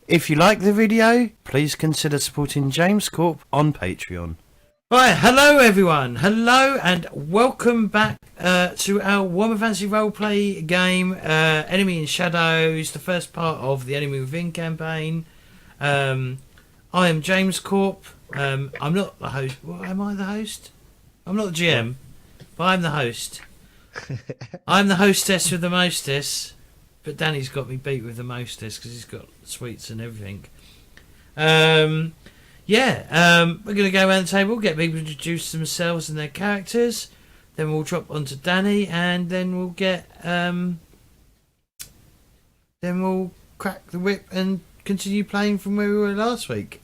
If you like the video, please consider supporting JamesCORP on Patreon. Right, hello everyone. Hello and welcome back to our Warhammer Fantasy Roleplay game, Enemy in Shadows, the first part of the Enemy Within campaign. I am JamesCORP. I'm not the host. Well, am I the host? I'm not the GM, but I'm the host. I'm the hostess with the mostess, but Danny's got me beat with the mostess because he's got sweets and everything. We're going to go around the table, get people to introduce themselves and their characters. Then we'll drop onto Danny, and then we'll get then we'll crack the whip and continue playing from where we were last week.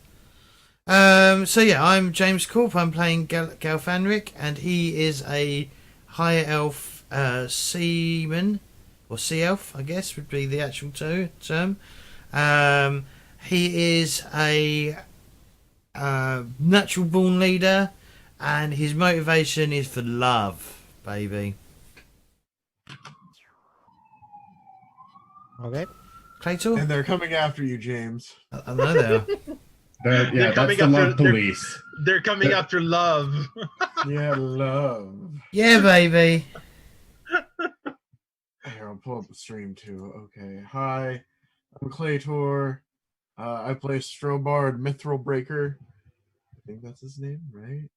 I'm JamesCORP. I'm playing Galfanric, and he is a higher elf seaman, or sea elf, I guess would be the actual term. He is a natural born leader, and his motivation is for love, baby. Okay. Claytor? And they're coming after you, James. I know they are. They're coming after police. They're coming after love. Yeah, love. Yeah, baby. Here, I'll pull up the stream too. Okay. Hi, I'm Claytor. I play StrorBard Mithril Breaker. I think that's his name, right?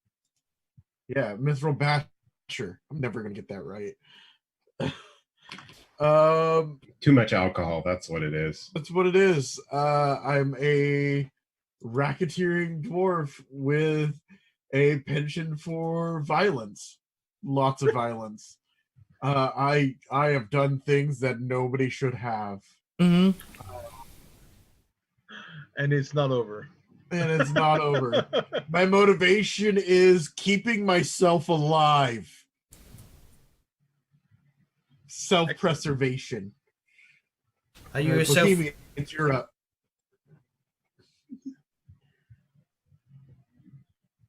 Yeah, Mithril Basher. I'm never gonna get that right. Too much alcohol, that's what it is. That's what it is. I'm a racketeering dwarf with a penchant for violence. Lots of violence. I have done things that nobody should have. Mm-hmm. And it's not over. And it's not over. My motivation is keeping myself alive. Self-preservation. Are you a self? Bohemians, you're up.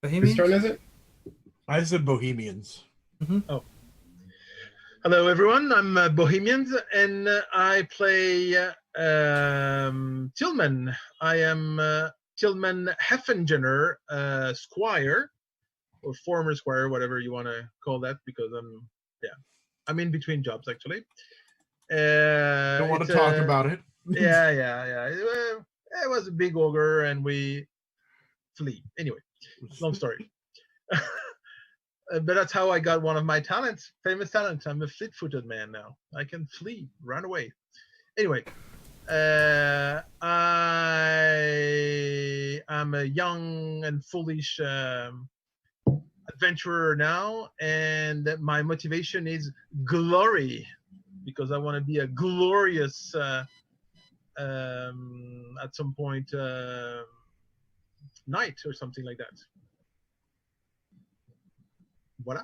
Bohemians? Whose turn is it? I said Bohemians. Mm-hmm. Oh. Hello, everyone. I'm Bohemians, and I play Tilmann. I am Tilmann Heffengener, squire, or former squire, whatever you want to call that, because I'm in between jobs, actually. Don't want to talk about it. Yeah. It was a big ogre, and we flee. Anyway, long story. But that's how I got one of my talents, famous talents. I'm a fleet-footed man now. I can flee, run away. Anyway, I am a young and foolish adventurer now, and my motivation is glory, because I want to be a glorious, at some point, knight or something like that. Voila.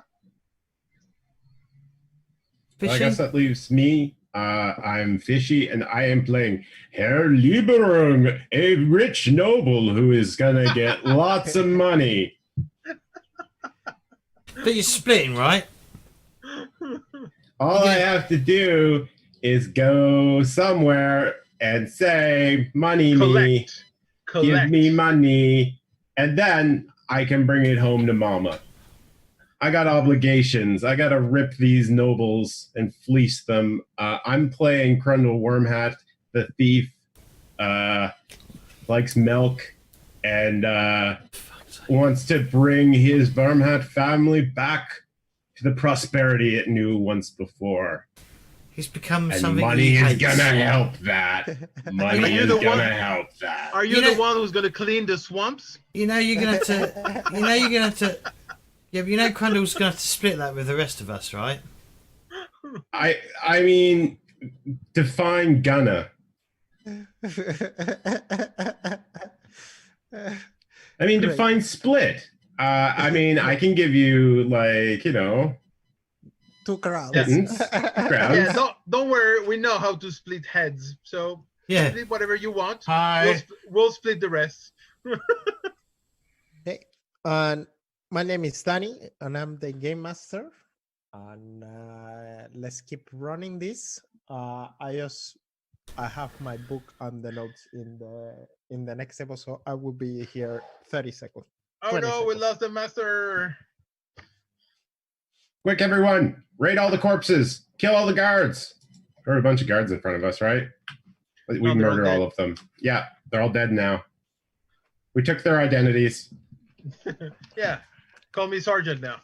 Well, I guess that leaves me. I'm Fishy, and I am playing Herr Lieberung, a rich noble who is gonna get lots of money. But you're splitting, right? All I have to do is go somewhere and say, money me, give me money, and then I can bring it home to mama. I got obligations. I got to rip these nobles and fleece them. I'm playing Chrundle Vermhett, the thief, likes milk, and wants to bring his Vermhett family back to the prosperity it knew once before. He's become And something money he is hates. gonna help that. Money is gonna help that. Are you the one who's going to clean the swamps? You know you're gonna have to. You know you're gonna have to. Yeah, but you know Crundle's gonna have to split that with the rest of us, right? I mean, define gonna. I mean, define split. I mean, I can give you, like, you know, 2 crowns. pittance, crowns. Yeah, don't worry. We know how to split heads. So Yeah. split whatever you want. Hi. We'll split the rest. Hey, and my name is Danny, and I'm the game master. And let's keep running this. I just I have my book and the notes in the next episode. I will be here 30 seconds. Oh 20 no, we seconds. lost the master. Quick, everyone! Raid all the corpses! Kill all the guards! There are a bunch of guards in front of us, right? We No, they're all murder dead. all of them. Yeah, they're all dead now. We took their identities. Yeah, call me sergeant now.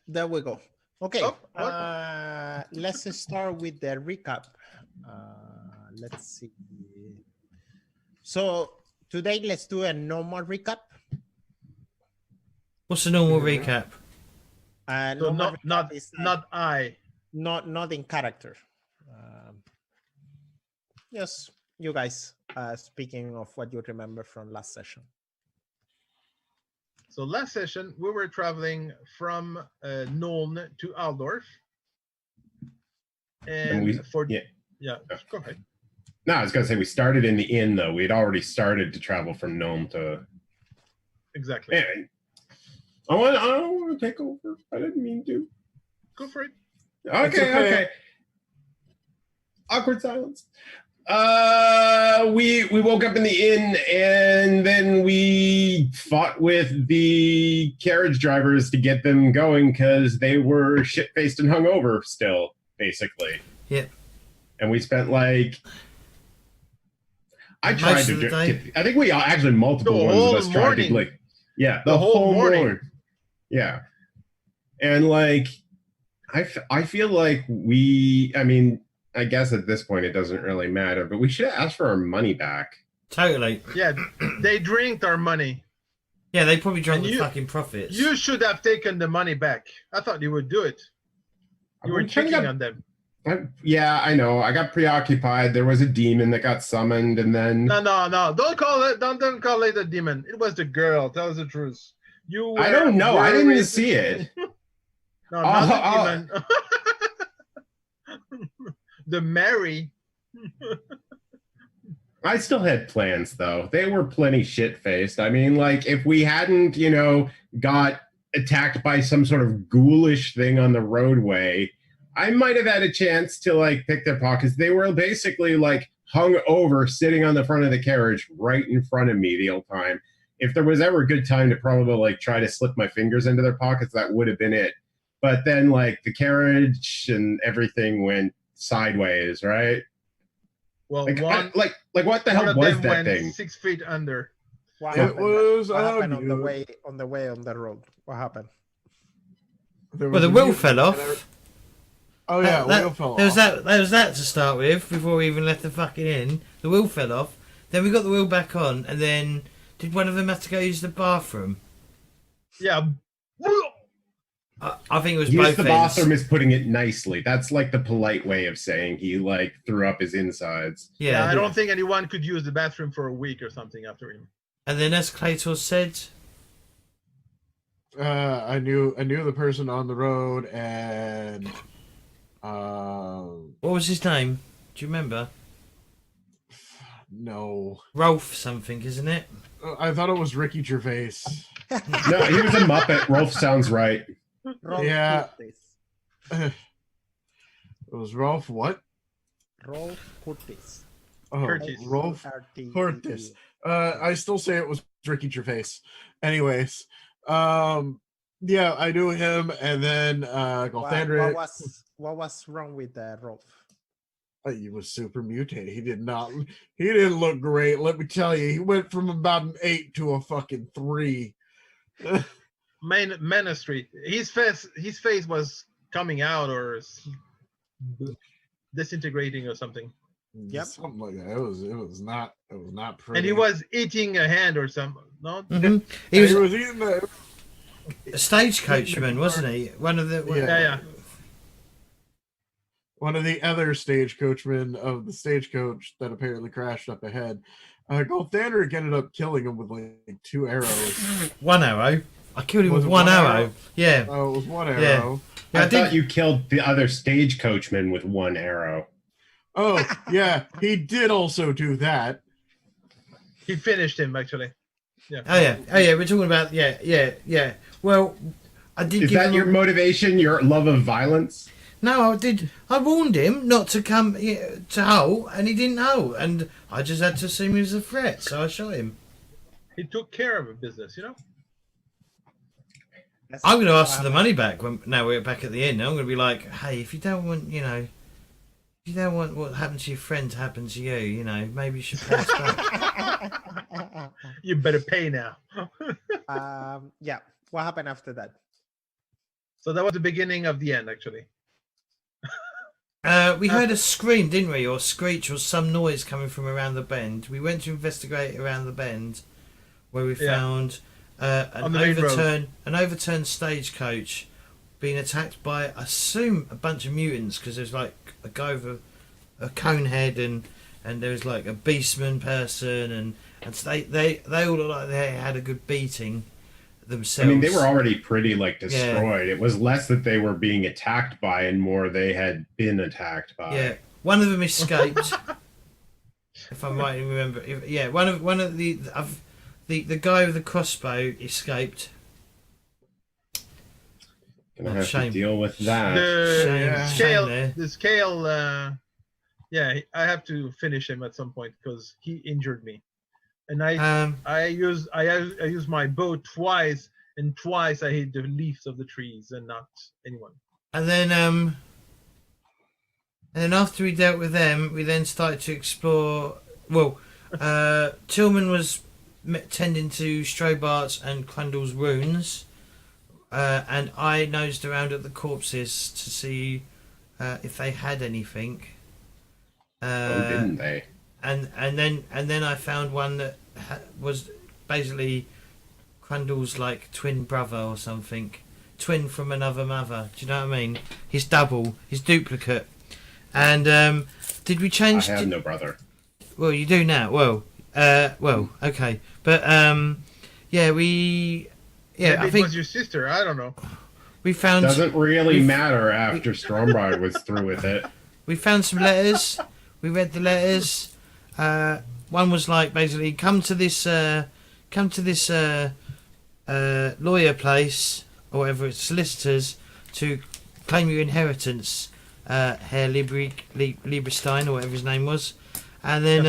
There we go. Okay. Oh, what? Let's start with the recap. Let's see. So today, let's do a normal recap. What's the normal recap? So Normal recap is not I. not in character. Yes, you guys. Speaking of what you remember from last session. So last session we were traveling from Nuln to Aldorf, and Yeah. go ahead. No, I was gonna say we started in the inn though. We had already started to travel from Nome to. Exactly. Anyway, I don't want to take over. I didn't mean to. Go for it. Okay. Awkward silence. We woke up in the inn and then we fought with the carriage drivers to get them going because they were shit-faced and hungover still, basically. Yep. And we spent like. I tried Most of to. the day. I think we actually multiple The ones of whole us tried morning. to like. Yeah, The whole morning. Yeah, and like, I feel like we. I mean, I guess at this point it doesn't really matter, but we should have asked for our money back. Totally. Yeah, they drank our money. Yeah, they probably drank And the you- fucking profits. You should have taken the money back. I thought you would do it. You were I'm trying to checking get- on them. Yeah, I know. I got preoccupied. There was a demon that got summoned, and then No. Don't call it. Don't call it a demon. It was the girl. Tell us the truth. You. I were don't know. I didn't worried- see it. No, not Oh, the demon. The Mary. I still had plans, though. They were plenty shit-faced. I mean, like, if we hadn't, got attacked by some sort of ghoulish thing on the roadway, I might have had a chance to, like, pick their pockets. They were basically, like, hung over, sitting on the front of the carriage right in front of me the whole time. If there was ever a good time to probably, like, try to slip my fingers into their pockets, that would have been it. But then, like, the carriage and everything went sideways, right? Well, Like, one. what the One hell of was them that went thing? 6 feet under. What It happened? was What happened on the you. way on the road? What happened? There Well, was the a wheel mute- fell off. Oh yeah, That- wheel fell there was off. that was that to start with before we even left the fucking inn. The wheel fell off. Then we got the wheel back on, and then did one of them have to go use the bathroom? Yeah. I think it was Use both the ends. bathroom is putting it nicely. That's like the polite way of saying he like threw up his insides. Yeah, Yeah, I don't think anyone could use the bathroom for a week or something after him. and then as Claytor said, I knew the person on the road, and what was his name? Do you remember? no, Rolf something, isn't it? I thought it was Ricky Gervais. No, he was a Muppet. Rolf sounds right. Rolf Yeah. Curtis. It was Rolf. What? Rolf Curtis. Oh, Curtis. Rolf Curtis. Curtis. I still say it was Ricky Gervais. Anyways, yeah, I knew him, and then Golthandra. What was wrong with Rolf? He was super mutated. He didn't look great. Let me tell you, he went from about an 8 to a fucking 3. Ministry. His face was coming out or disintegrating or something. Yep. Something like that. It was not pretty. And he was eating a hand or something. No? Mm-hmm. He He was, was eating the. a stagecoachman, wasn't he? One of the Yeah. One of the other stagecoachmen of the stagecoach that apparently crashed up ahead. Golthandric ended up killing him with like 2 arrows. one arrow. I killed him Was with it one one arrow. arrow? Yeah. Oh, it was 1 Yeah. arrow. Yeah, I thought you killed the other stagecoachman with 1 arrow. Oh, yeah, he did also do that. He finished him actually. Oh yeah. We're talking about yeah. Well, I did Is give that him your motivation? Your love of violence? No, I did. I warned him not to come to Hull, and he didn't halt, and I just had to assume he was a threat, so I shot him. He took care of a business, you know. That's I'm going to ask what for the money back now we're back at the end. I'm going to be like, hey, if you don't want, if you don't want what happened to your friend to happen to you, maybe you should pay us back. happened. You better pay now. Yeah. What happened after that? So that was the beginning of the end, actually. We heard a scream, didn't we, or screech, or some noise coming from around the bend. We went to investigate around the bend, where we found an overturned stagecoach being attacked by, I assume, a bunch of mutants, because there's like a guy with a cone head, and there was like a beastman person, and they all looked like they had a good beating themselves. I mean, they were already pretty destroyed. It was less that they were being attacked by, and more they had been attacked by. Yeah, one of them escaped. If I'm right, remember. One of the guy with the crossbow escaped. Gonna have shame. to deal with that. The scale. I have to finish him at some point because he injured me, and I used my bow twice, and twice I hit the leaves of the trees and not anyone. And then after we dealt with them, we then started to explore. Well, Tilmann was tending to StrorBard's and Chrundle's runes, and I nosed around at the corpses to see if they had anything. Didn't they? And then I found one that was basically Chrundle's like twin brother or something, twin from another mother. Do you know what I mean? His double, his duplicate. And did we change? I have no brother. Well, you do now. Well, okay, but Maybe I think it was your sister. I don't know. we found. Doesn't really matter after StrorBard was through with it. We found some letters. We read the letters. One was like basically come to this lawyer place or whatever, it's solicitors, to claim your inheritance, Herr Lieberstein or whatever his name was, and then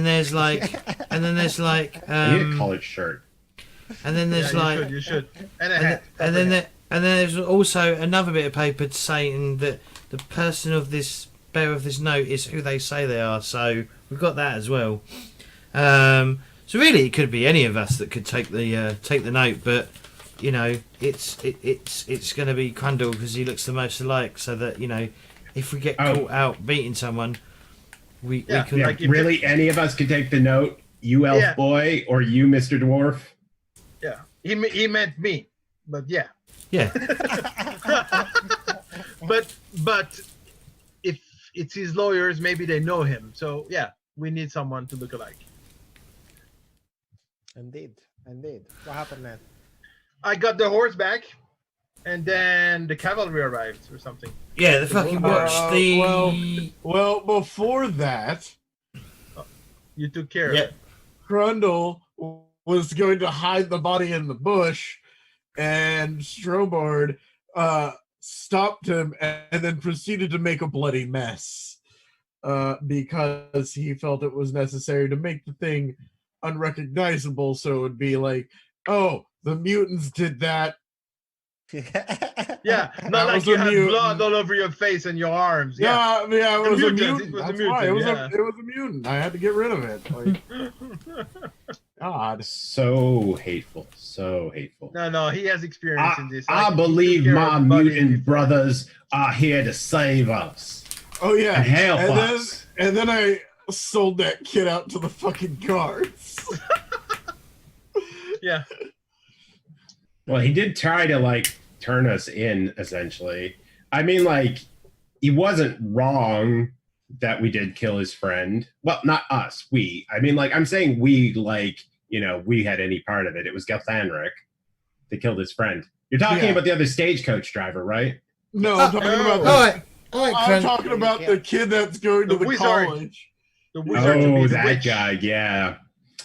there's like I need a college shirt. and then there's you should. And a hat. and then there's also another bit of paper saying that the person of this bearer of this note is who they say they are. So we've got that as well. So really, it could be any of us that could take the note, but it's going to be Chrundle because he looks the most alike. So that if we get caught out beating someone, we can. Yeah, really, any of us could take the note. You elf boy or you Mr. Dwarf. Yeah, he meant me, but yeah. Yeah. but if it's his lawyers, maybe they know him. So yeah, we need someone to look alike. Indeed. What happened then? I got the horse back, and then the cavalry arrived or something. Yeah, the fucking watched the. Well, before that, You took care of it. Chrundle was going to hide the body in the bush, and StrorBard stopped him and then proceeded to make a bloody mess because he felt it was necessary to make the thing unrecognizable, so it would be like, oh, the mutants did that. Yeah, not like you had blood all over your face and your arms. Yeah, it was a mutant. It was a mutant. I had to get rid of it. Like, God, so hateful. No, he has experience in this. I believe my mutant brothers are here to save us. Oh yeah, and help us. And then I sold that kid out to the fucking guards. Yeah. Well, he did try to turn us in, essentially. I mean, he wasn't wrong that we did kill his friend. Well, not us, we. I mean, I'm saying we, we had any part of it. It was Gelthanric that killed his friend. You're talking about the other stagecoach driver, right? No, I'm talking about I'm talking about the kid that's going to the wizard. College. The wizard to be the that witch. guy, yeah.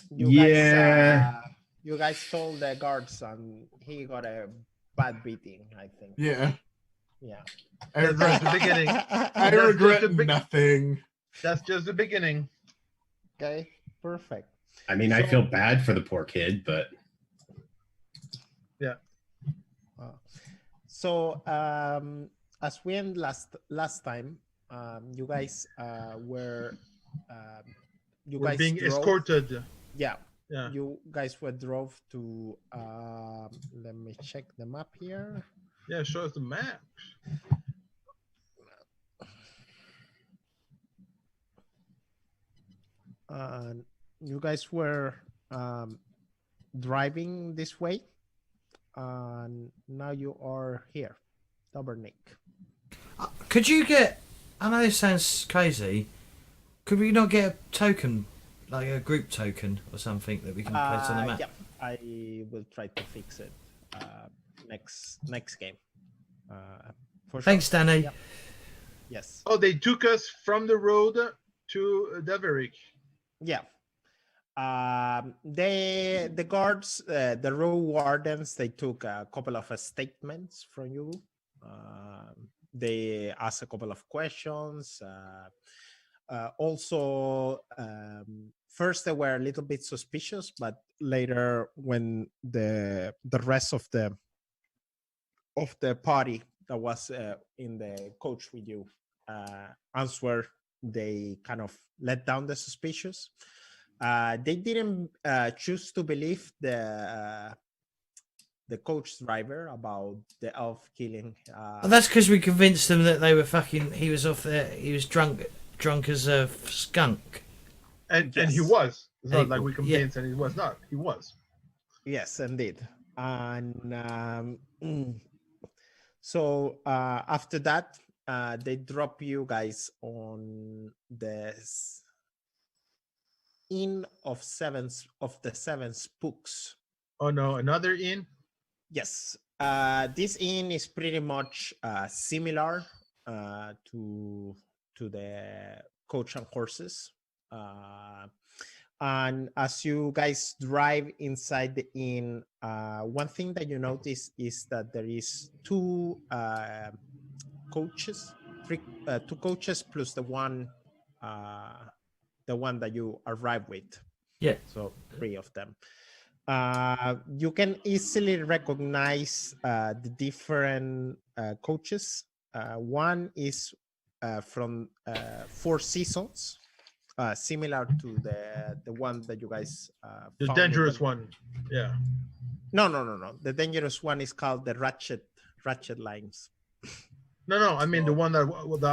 You guys told the guards and he got a bad beating, I think. Yeah. Yeah. I regret, the beginning. I That's just regret the big- nothing. That's just the beginning. Okay, perfect. I mean, I So- feel bad for the poor kid, but So as we end last time, you guys were you We're guys being drove, escorted. Yeah, Yeah. you guys were drove to. Let me check the map here. Yeah, show us the map. You guys were driving this way, and now you are here, Dobernik. Could you get? I know this sounds crazy. Could we not get a token, like a group token or something that we can place on the map? Yeah, I will try to fix it next game. For Thanks, sure. Danny. Yep. Yes. Oh, they took us from the road to Daverick. Yeah. The guards, the row wardens, they took a couple of statements from you. They asked a couple of questions. Also, first they were a little bit suspicious, but later, when the rest of the party that was in the coach with you answered, they kind of let down the suspicious. They didn't choose to believe the coach driver about the elf killing. Well, that's because we convinced them that they were fucking. He was off there. He was drunk as a skunk. And he Yes. was. It's not Hey, like we yeah. convinced and he was not. He was. Yes, indeed. And so after that, they drop you guys on the Inn of the Seven Spooks. Oh no, another inn? Yes, this inn is pretty much similar to the Coach and Horses. And as you guys drive inside the inn, one thing that you notice is that there is two coaches plus the one that you arrive with. Yeah. So 3 of them. You can easily recognize the different coaches. One is from 4 Seasons, similar to the one that you guys The found dangerous one. Yeah. No. The dangerous one is called the Ratchet Lines. No. I mean the one that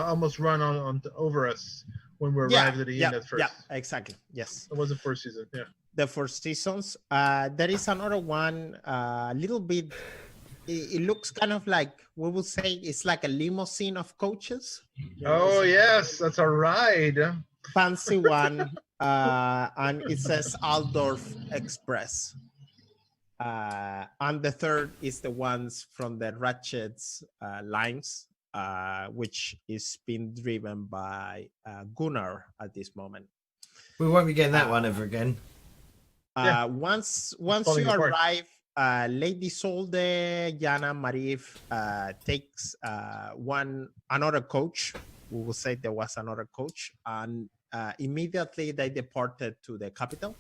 almost run on over us when we arrived at the inn at first. Yeah, exactly. Yes. It was the first season. Yeah. The 4 Seasons. There is another one, a little bit. It looks kind of like, we would say it's like a limousine of coaches. Oh yes, that's a ride. Fancy one, and it says Aldorf Express. And the third is the ones from the Ratchet's lines, which is being driven by Gunnar at this moment. We won't be getting that one ever again. Yeah. Once Falling you apart. arrive, Lady Solde, Jana, Marif takes another coach. We will say there was another coach, and immediately they departed to the capital.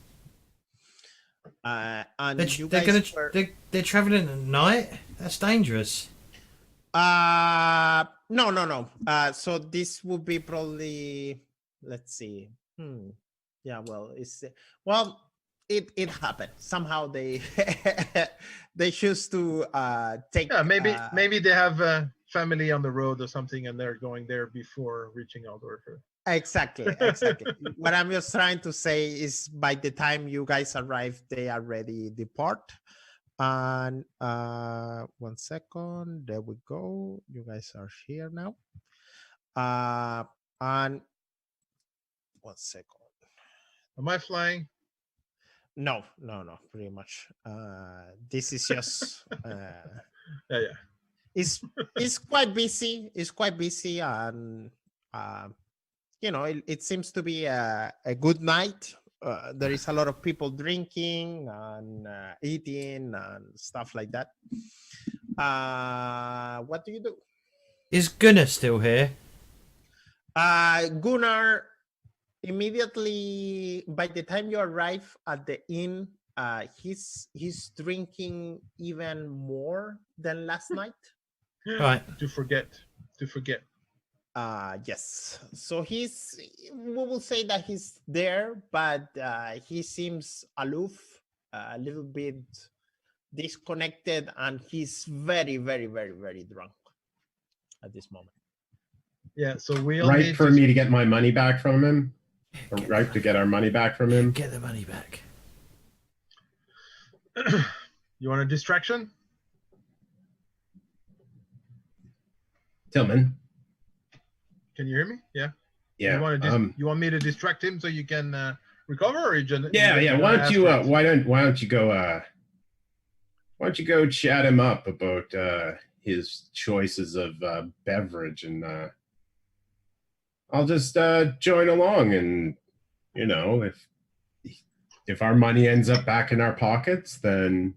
And you guys They're traveling at night. That's dangerous. No. So this would be probably, let's see. Yeah, well, it happened. Somehow they they choose to take. Yeah, maybe they have a family on the road or something, and they're going there before reaching Aldorf. Exactly. What I'm just trying to say is, by the time you guys arrive, they already depart. And 1 second, there we go. You guys are here now. And 1 second. Am I flying? No, pretty much. This is just Yeah. it's quite busy. It's quite busy, and it seems to be a good night. There is a lot of people drinking and eating and stuff like that. What do you do? Is Gunnar still here? Gunnar, immediately by the time you arrive at the inn, he's drinking even more than last night. Right. To forget. Yes. So we will say that he's there, but he seems aloof, a little bit disconnected, and he's very, very, very, very drunk at this moment. Yeah, so we'll Right need for to... me to get my money back from him? Or right to get our money back from him? Get the money back. You want a distraction? Tilmann? Can you hear me? Yeah. Yeah. You want me to distract him so you can recover, or you just... Yeah. Why don't you go chat him up about his choices of beverage, and I'll just join along, and if our money ends up back in our pockets, then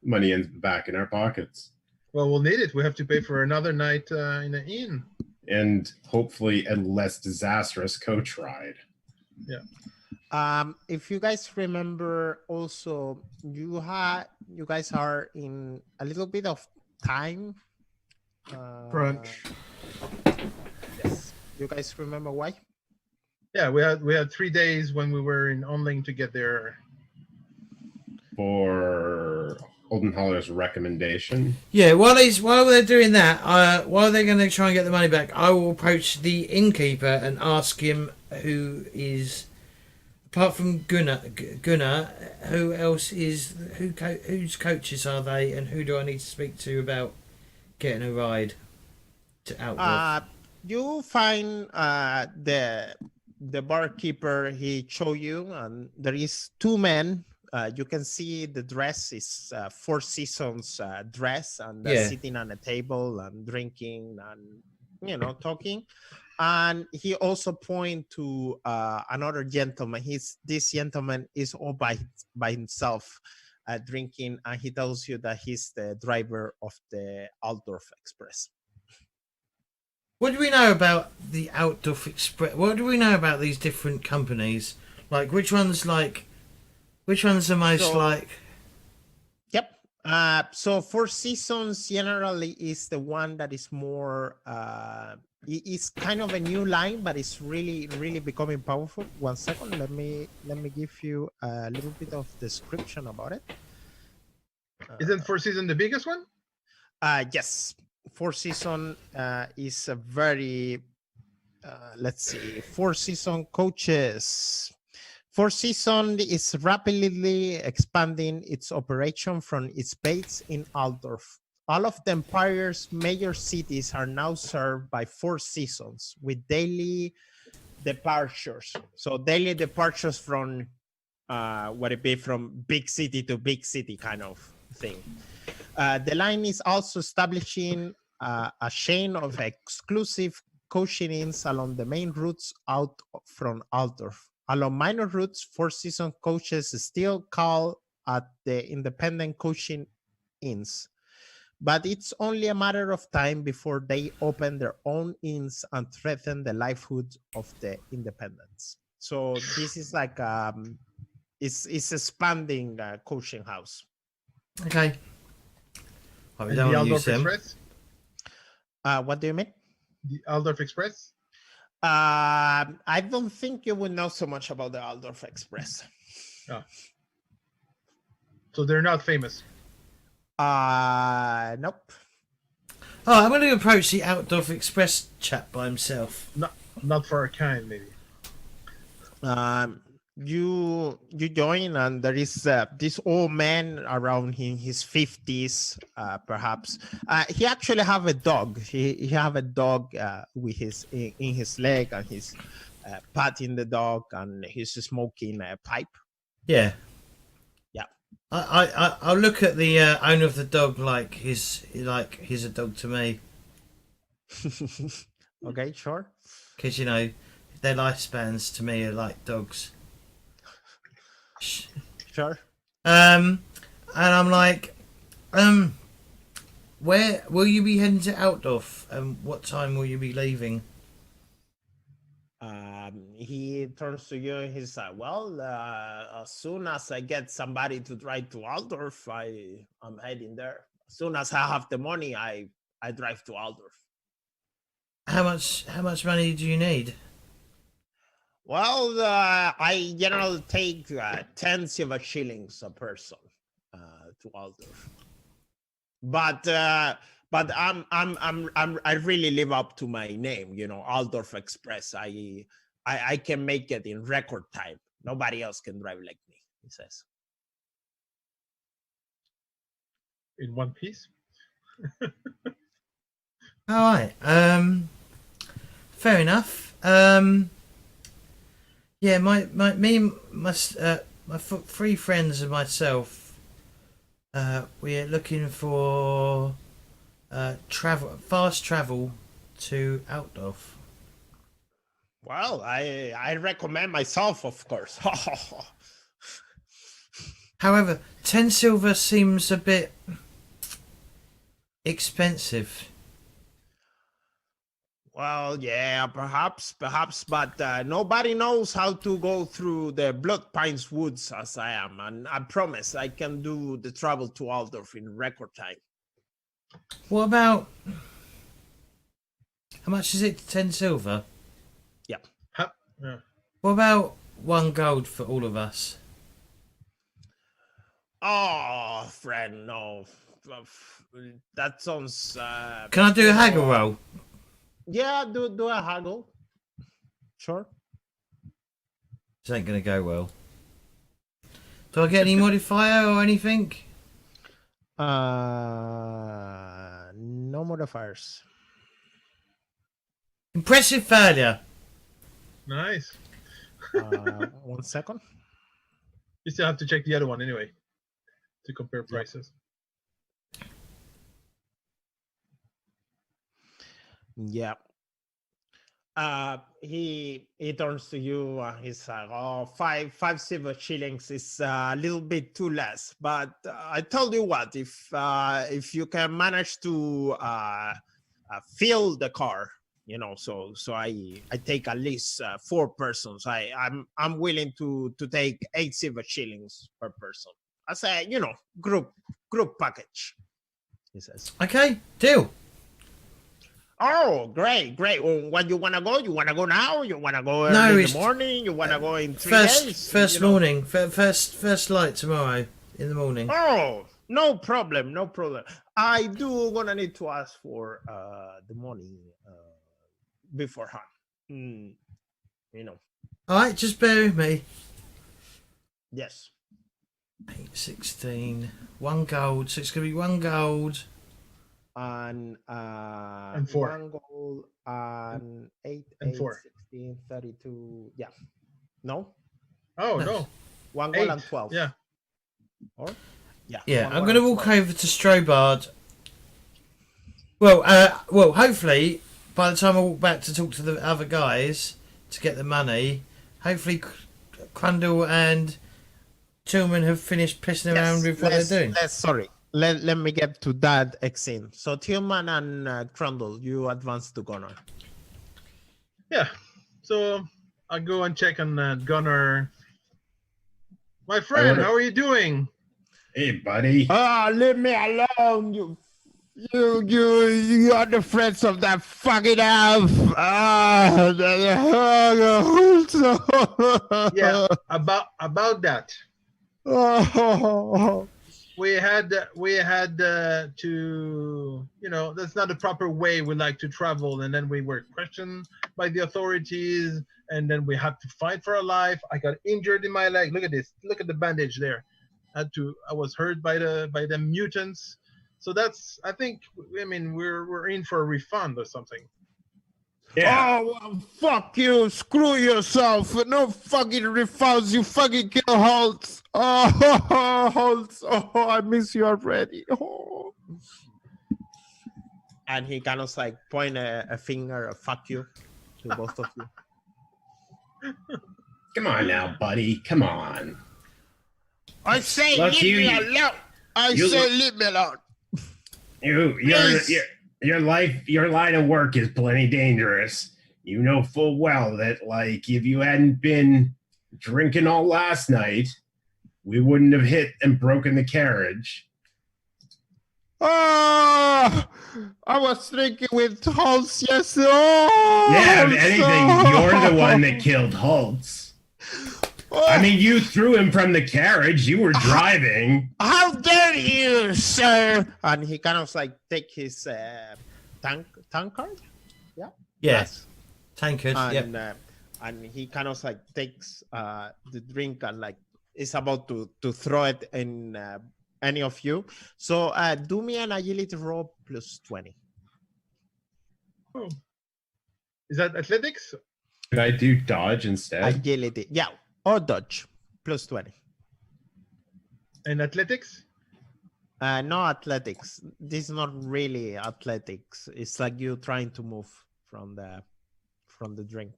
money ends back in our pockets. Well, we'll need it. We have to pay for another night in an inn. And hopefully a less disastrous coach ride. Yeah. If you guys remember, also you guys are in a little bit of time Crunch. Yes. You guys remember why? Yeah, we had 3 days when we were in Onling to get there. For Oldenhaller's recommendation. Yeah, while they're doing that, while they're going to try and get the money back, I will approach the innkeeper and ask him who's coaches are they, and who do I need to speak to about getting a ride to Outdoor? You find the barkeeper. He show you, and there is 2 men. You can see the dress is Four Seasons dress, and sitting on a table and drinking and talking. And he also point to another gentleman. This gentleman is all by himself drinking, and he tells you that he's the driver of the Altdorf Express. What do we know about the Altdorf Express? What do we know about these different companies? Like, which one's the most like? Yep. So Four Seasons generally is the one that is more. It's kind of a new line, but it's really, really becoming powerful. 1 second. Let me give you a little bit of description about it. Isn't Four Seasons the biggest one? Yes. Four Seasons is a very. Let's see. Four Seasons coaches. Four Seasons is rapidly expanding its operation from its base in Altdorf. All of the Empire's major cities are now served by Four Seasons with daily departures. So daily departures from from big city to big city kind of thing. The line is also establishing a chain of exclusive coaching inns along the main routes out from Altdorf. Along minor routes, Four Seasons coaches still call at the independent coaching inns, but it's only a matter of time before they open their own inns and threaten the livelihood of the independents. So this is like it's expanding coaching house. Okay. Oh, we And don't the want to use Altdorf them. Express? What do you mean? The Altdorf Express? I don't think you would know so much about the Altdorf Express. Oh. So they're not famous. Nope. Oh, I'm going to approach the Altdorf Express chap by himself. Not for our kind, maybe. You join, and there is this old man around in his 50s, perhaps. He actually have a dog. He have a dog with in his leg, and he's patting the dog, and he's smoking a pipe. Yeah. Yeah. I'll look at the owner of the dog like he's a dog to me. Okay, sure. Because their lifespans to me are like dogs. Sure. And I'm like, where will you be heading to Altdorf? And what time will you be leaving? He turns to you and he's like, well, as soon as I get somebody to drive to Altdorf, I'm heading there. As soon as I have the money, I drive to Altdorf. How much money do you need? Well, I generally take 10 silver shillings a person to Altdorf. But I really live up to my name, you know, Altdorf Express. I can make it in record time. Nobody else can drive like me, he says. In one piece. All right. Fair enough. Yeah, my three friends and myself, we're looking for fast travel to Altdorf. Well, I recommend myself, of course. However, 10 silver seems a bit expensive. Well, yeah, perhaps, but nobody knows how to go through the Blood Pines woods as I am, and I promise I can do the travel to Altdorf in record time. What about... How much is it? 10 silver? Yeah. Yeah. What about 1 gold for all of us? Oh, friend, no. That sounds... Can I do a haggle roll? Yeah, do a haggle. Sure. This ain't going to go well. Do I get any modifier or anything? No modifiers. Impressive failure. Nice. 1 second. You still have to check the other one anyway to compare prices. Yeah. He turns to you. He's like, "Oh, five silver shillings is a little bit too less, but I told you what, if you can manage to fill the car, you know, so I take at least 4 persons. I'm willing to take 8 silver shillings per person. I say, you know, group package." He says. Okay, deal. Oh, great. Well, when you want to go? You want to go now? You want to go in the morning? You want to go in 3 days? First morning. First light tomorrow in the morning. Oh, no problem. I do gonna need to ask for the money beforehand. You know. All right, just bear with me. Yes. 8, 16, 1 gold. So it's going to be 1 gold. And 4. 1 gold and 8, and 4. 16, 32. Yeah. No? Oh, No. no. 1 gold 8. and 12. Yeah. Or? Yeah. Yeah, 1 I'm gold going to and walk 12. over to StrorBard. Well, hopefully, by the time I walk back to talk to the other guys to get the money, hopefully Chrundle and Tilmann have finished pissing around with what they're doing. Let me get to that exam. So Tilmann and Chrundle, you advance to Gunnar. Yeah. So I'll go and check on Gunnar. My friend, how are you doing? Hey, buddy. Leave me alone, you are the friends of that fucking elf. Yeah, about that. We had to, you know, that's not the proper way we like to travel, and then we were questioned by the authorities, and then we had to fight for our life. I got injured in my leg. Look at this. Look at the bandage there. I was hurt by the mutants. So that's, I think, I mean, we're in for a refund or something. Yeah. Oh, well, fuck you. Screw yourself. No fucking refunds. You fucking kill Holtz. Oh, Holtz. Oh, I miss you already. Oh. And he kind of like point a finger, a fuck you to both of you. Come on now, buddy. Come on. I say Look, leave me alone. I say leave me alone. Your line of work is plenty dangerous. You know full well that, like, if you hadn't been drinking all last night, we wouldn't have hit and broken the carriage. Oh, I was drinking with Holtz yesterday. Oh, Yeah, if anything, you're the one that killed Holtz. I mean, you threw him from the carriage. You were driving. How dare you, sir? And he kind of like take his tank card. Yeah. Yes. Tankard. And, and he kind of like takes the drink and like is about to throw it in any of you. So do me an agility roll plus 20. Oh. Is that athletics? Could I do dodge instead? Agility, yeah, or dodge plus 20. And athletics? No athletics. This is not really athletics. It's like you trying to move from the drink.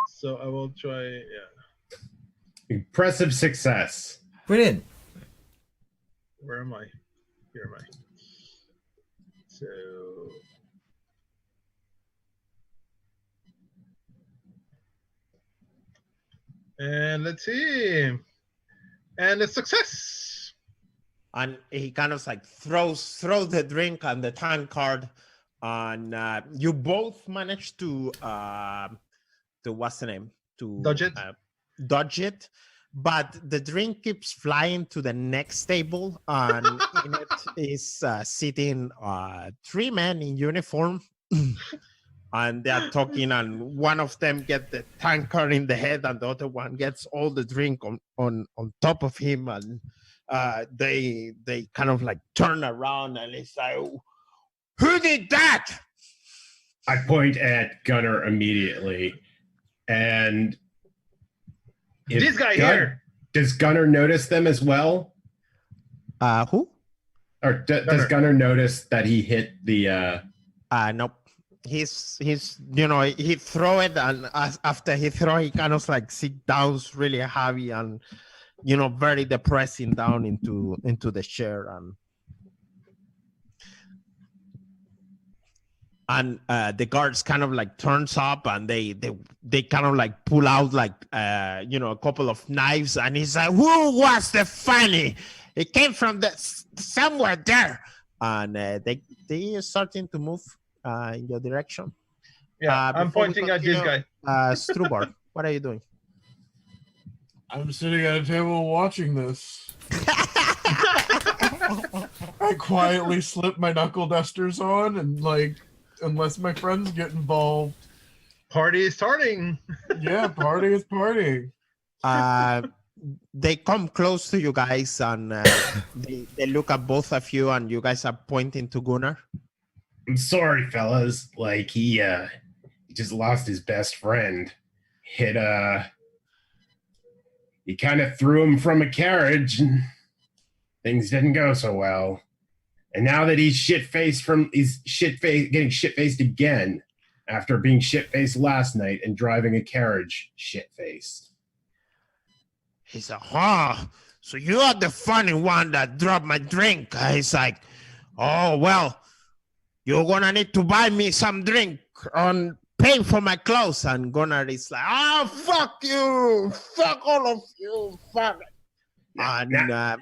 So I will try. Yeah. Impressive success. Brilliant. Where am I? Here am I. So. And let's see. And a success. And he kind of like throws the drink and the tank card, and you both manage to what's the name? To Dodge it. Dodge it. But the drink keeps flying to the next table, and in it is sitting 3 men in uniform. And they are talking, and one of them gets the tankard in the head, and the other one gets all the drink on top of him, and they kind of like turn around, and it's like, who did that? I point at Gunnar immediately, and This guy here. Does Gunnar notice them as well? Who? Or does Gunnar notice that he hit the? Nope. He's he throw it, and after he throw, he kind of like sit down really heavy and very depressing down into the chair, and the guards kind of like turns up, and they kind of like pull out like a couple of knives, and he's like, who was the funny? It came from somewhere there, and they are starting to move in your direction. Yeah, I'm pointing at this guy. StrorBard, what are you doing? I'm sitting at a table watching this. I quietly slip my knuckle dusters on, and like, unless my friends get involved. Party is starting. Yeah, party is partying. They come close to you guys, and they look at both of you, and you guys are pointing to Gunnar. I'm sorry, fellas. Like he just lost his best friend. He kind of threw him from a carriage, and things didn't go so well. And now that he's getting shit-faced again after being shit-faced last night and driving a carriage shit-faced. He said, so you are the funny one that dropped my drink. He's like, oh, well, you're gonna need to buy me some drink on pay for my clothes. And Gunnar is like, oh, fuck you, fuck all of you, fuck. And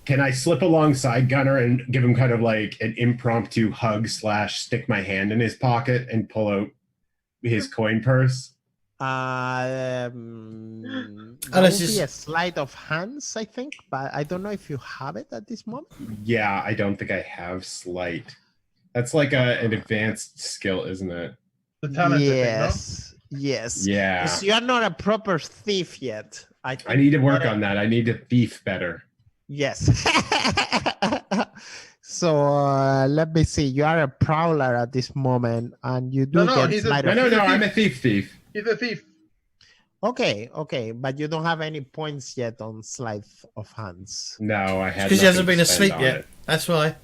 can I slip alongside Gunnar and give him kind of like an impromptu hug / stick my hand in his pocket and pull out his coin purse? That would be a sleight of hands, I think, but I don't know if you have it at this moment. Yeah, I don't think I have sleight. That's like an advanced skill, isn't it? The talent, yes, no? Yes. Yeah. So you're not a proper thief yet. I need to work on that. I need to thief better. Yes. So let me see. You are a prowler at this moment, and you do get sleight of No, I'm a thief. He's a thief. Okay, but you don't have any points yet on sleight of hands. No, I had because he hasn't been asleep yet. That's why.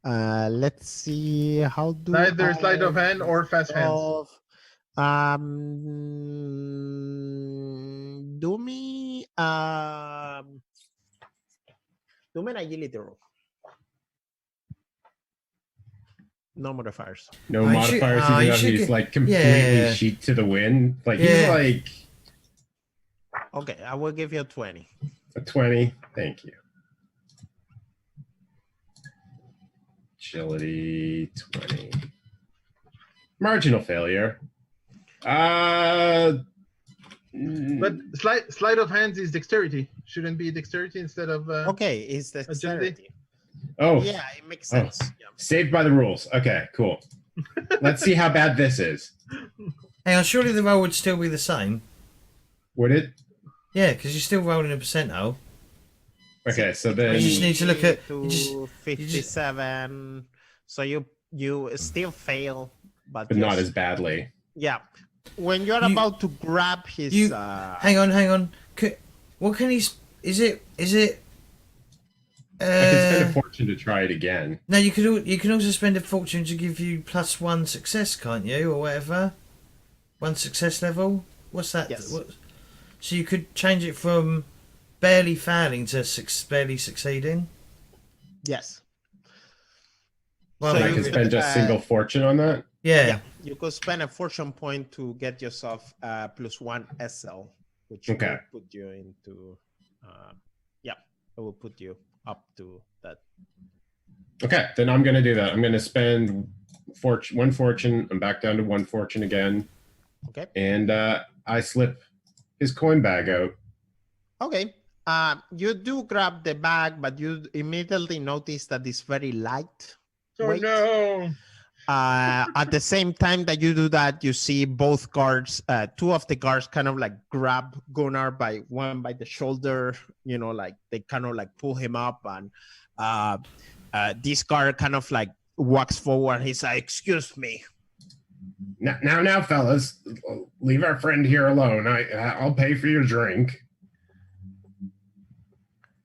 Let's see. How do neither sleight of hand or fast hands? Do me Do me an agility roll. No modifiers. No Oh, you should- modifiers, oh, even you though should he's get- like completely yeah. sheet to the wind. Like Yeah. he's like Okay, I will give you a 20. a 20. Thank you. Agility 20. Marginal failure. But Mm, sleight of hands is dexterity. Shouldn't be dexterity instead of. Okay, it's the Agility? dexterity. oh, Yeah, it makes Oh. sense. Yeah. saved by the rules. Okay, cool. Let's see how bad this is. Hang on, surely the roll would still be the same. Would it? Yeah, because you're still rolling a percentile. Okay, so then You just need to look at- To you just- 57. So you still fail, but but not yes. as badly. Yeah. When you're You- about to grab his you- Hang on. What can he? Is it? I can spend a fortune to try it again. No, you can also spend a fortune to give you +1 success, can't you, or whatever? 1 success level. What's that? Yes. So you could change it from barely failing to barely succeeding. Yes. Well, So I you can could, spend a single fortune on that. yeah. You could spend a fortune point to get yourself +1 SL, which Okay. will put you into. It will put you up to that. Okay, then I'm gonna do that. I'm gonna spend one fortune. I'm back down to 1 fortune again, Okay. and I slip his coin bag out. Okay. You do grab the bag, but you immediately notice that it's very light. Oh weight. no! At the same time that you do that, you see both guards, 2 of the guards kind of like grab Gunnar by the shoulder, like they kind of like pull him up, and this guard kind of like walks forward. He's like, "Excuse me." Now, fellas, leave our friend here alone. I'll pay for your drink.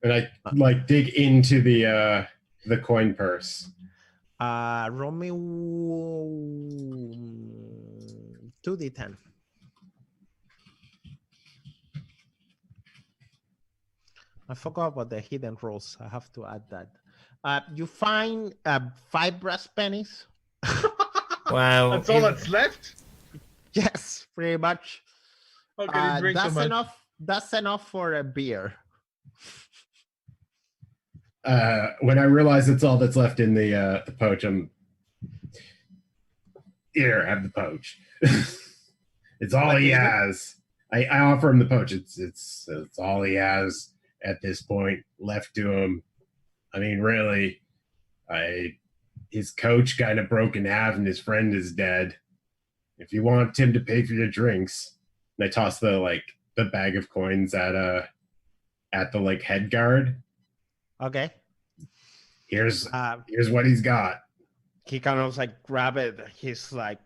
And I like dig into the coin purse. Roll me 2d10. I forgot about the hidden rolls. I have to add that. You find 5 brass pennies. Wow. That's all that's left. Yes, pretty much. Okay, drink so That's much. enough. That's enough for a beer. When I realize it's all that's left in the pouch, I'm here. Have the pouch. It's all he has. I offer him the pouch. It's all he has at this point left to him. I mean, really, his coach kind of broke in half, and his friend is dead. If you want him to pay for your drinks, and I toss the bag of coins at the head guard. Okay. Here's what he's got. He kind of like grab it. He's like,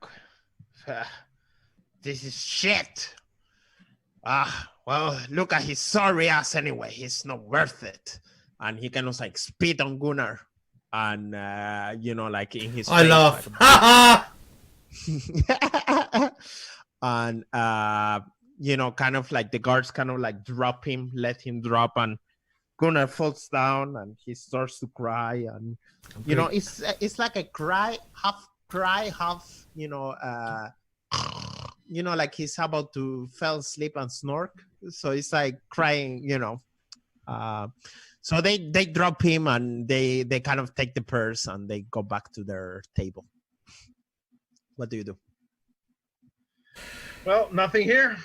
"This is shit." Well, look at his sorry ass anyway. He's not worth it. And he kind of like spit on Gunnar, and like in his. I face, laugh. like, Ha and kind of like the guards kind of like let him drop, and Gunnar falls down and he starts to cry, and it's like a cry half, like he's about to fall asleep and snore, so it's like crying, so they drop him, and they kind of take the purse and they go back to their table. What do you do? Well, nothing here.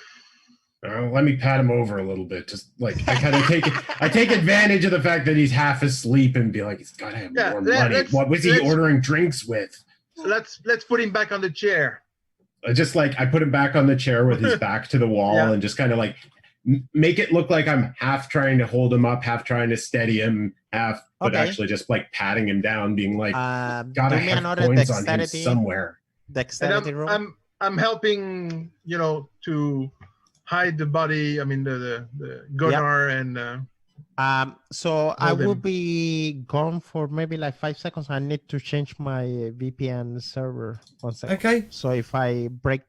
Let me pat him over a little bit. Just like I kind of take advantage of the fact that he's half asleep and be like, he's got to have more money. What was he ordering drinks with? Let's put him back on the chair. Just like I put him back on the chair with his back to the wall, Yeah. and just kind of like make it look like I'm half trying to hold him up, half trying to steady him, but actually just like patting him down, being like, gotta do me have another coins on him dexterity. somewhere. Dexterity And roll. I'm helping, to hide the body. I mean the Gunnar and So I hold will him. be gone for maybe like 5 seconds. I need to change my VPN server. 1 second. Okay. So if I break,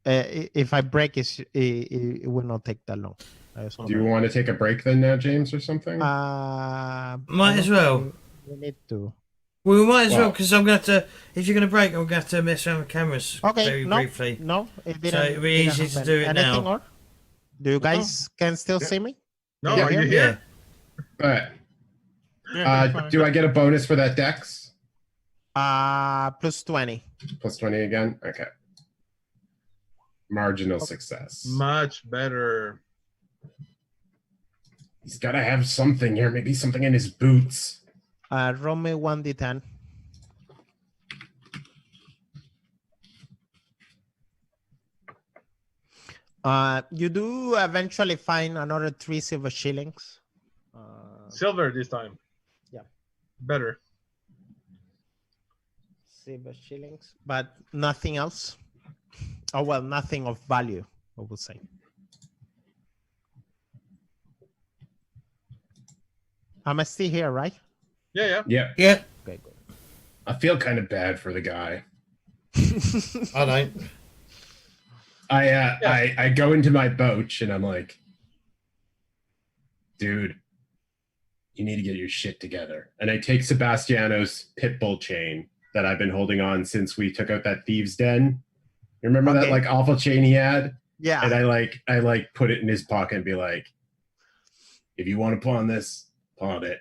it will not take that long. Do you want to take a break then now, James, or something? Might as well. We need to. Well, we might as well, because I'm going to have to, if you're going to break, I'm going to have to mess around with cameras Okay, very no, briefly. no, it didn't. So it'd be didn't easy to happen. do it Anything now. more? Do you guys can still see me? No, Yeah, are you Yeah. here? All right. Yeah, fine. Do I get a bonus for that dex? Plus 20. Plus 20 again? Okay. Marginal success. Much better. He's got to have something here. Maybe something in his boots. Roll me 1d10. You do eventually find another 3 silver shillings. Silver this time. Yeah. Better. Silver shillings, but nothing else. Oh well, nothing of value, I would say. I'm still here, right? Yeah. Yeah. Yeah, Okay, good. I feel kind of bad for the guy. I don't. I go into my boat and I'm like, dude, you need to get your shit together. And I take Sebastiano's pit bull chain that I've been holding on since we took out that thieves' den. You remember that Okay. like awful chain he had? Yeah. And I put it in his pocket and be like, if you want to pawn this, pawn it.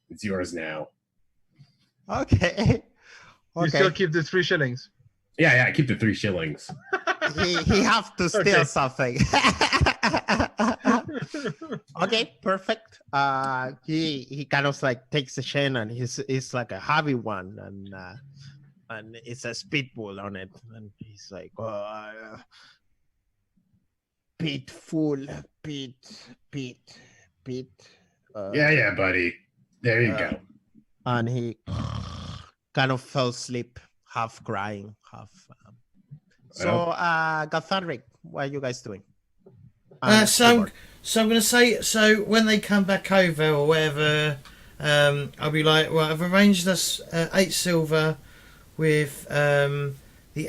It's yours now. Okay. You still keep the 3 shillings. Yeah, I keep the 3 shillings. he have to steal Okay. something. Okay, perfect. He kind of like takes a chain and it's like a heavy one and it's a speed bull on it and he's like pit full pit. Yeah, buddy. There you go. And he kind of fell asleep, half crying, half. So, Gathandrick, what are you guys doing? So I'm going to say, so when they come back over or whatever, I'll be like, well, I've arranged us 8 silver with the